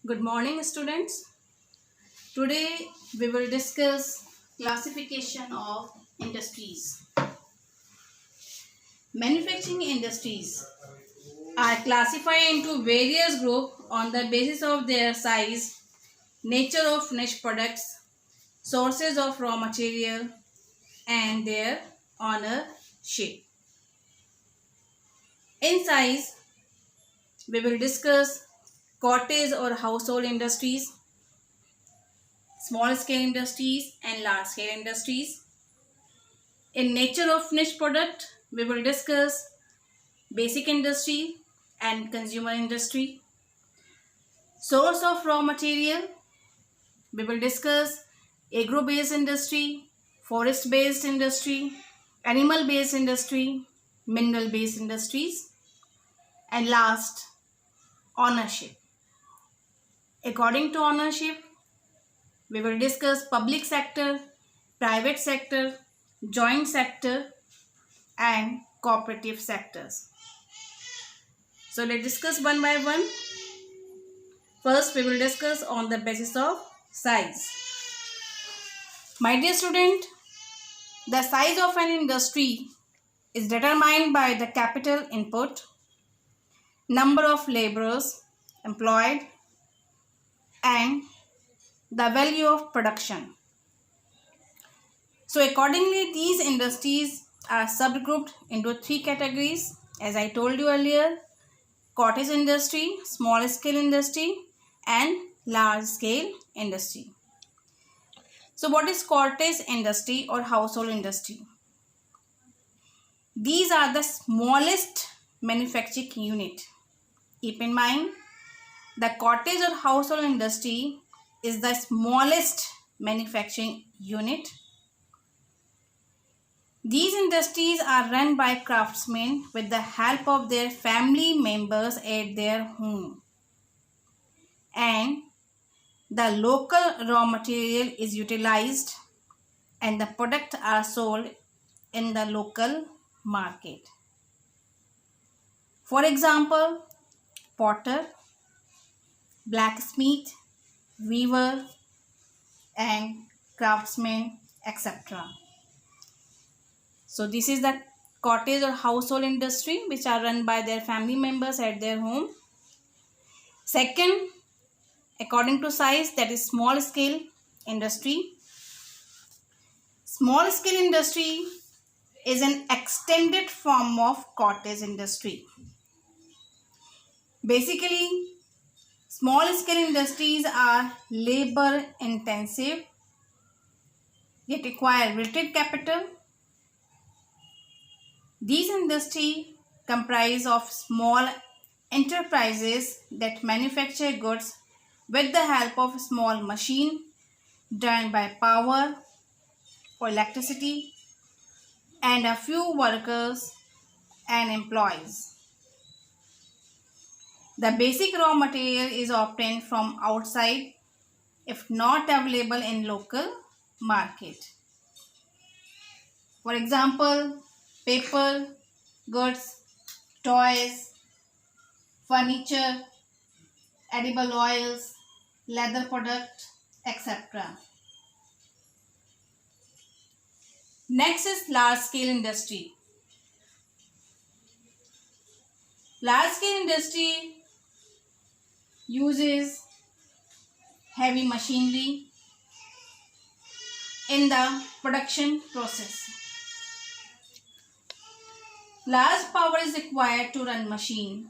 Good morning, students. Today we will discuss classification of industries. Manufacturing industries are classified into various groups on the basis of their size, nature of niche products, sources of raw material, and their ownership. In size, we will discuss cottage or household industries, small scale industries, and large scale industries. In nature of niche product, we will discuss basic industry and consumer industry. Source of raw material, we will discuss agro-based industry, forest-based industry, animal-based industry, mineral-based industries. And last, ownership. According to ownership, we will discuss public sector, private sector, joint sector, and cooperative sectors. So let's discuss one by one. First, we will discuss on the basis of size. My dear student, the size of an industry is determined by the capital input, number of laborers employed, and the value of production. So accordingly, these industries are subgrouped into three categories. As I told you earlier, cottage industry, small scale industry, and large scale industry. So what is cottage industry or household industry? These are the smallest manufacturing unit. Keep in mind, the cottage or household industry is the smallest manufacturing unit. These industries are run by craftsmen with the help of their family members at their home. And the local raw material is utilized and the products are sold in the local market. For example, potter, blacksmith, weaver, and craftsman, etc. So this is the cottage or household industry which are run by their family members at their home. Second, according to size, that is small scale industry. Small scale industry is an extended form of cottage industry. Basically, small scale industries are labor intensive, yet require limited capital. These industries comprise of small enterprises that manufacture goods with the help of a small machine driven by power or electricity and a few workers and employees. The basic raw material is obtained from outside if not available in local market. For example, paper, goods, toys, furniture, edible oils, leather product, etc. Next is large scale industry. Large scale industry uses heavy machinery in the production process. Large power is required to run machine.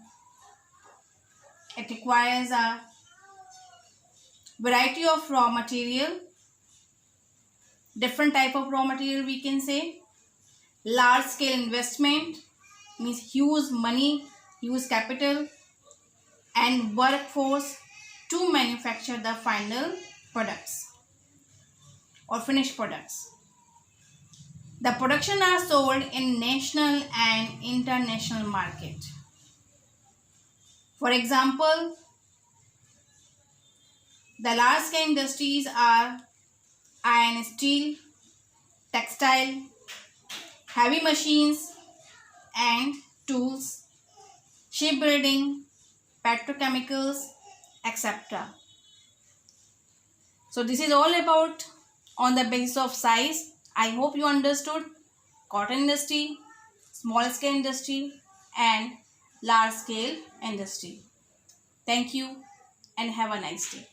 It requires a variety of raw material, different type of raw material we can say. Large scale investment means huge money, huge capital and workforce to manufacture the final products or finished products. The production are sold in national and international market. For example, the large scale industries are iron steel, textile, heavy machines and tools, shipbuilding, petrochemicals, etc. So this is all about on the basis of size. I hope you understood cotton industry, small scale industry and large scale industry. Thank you and have a nice day.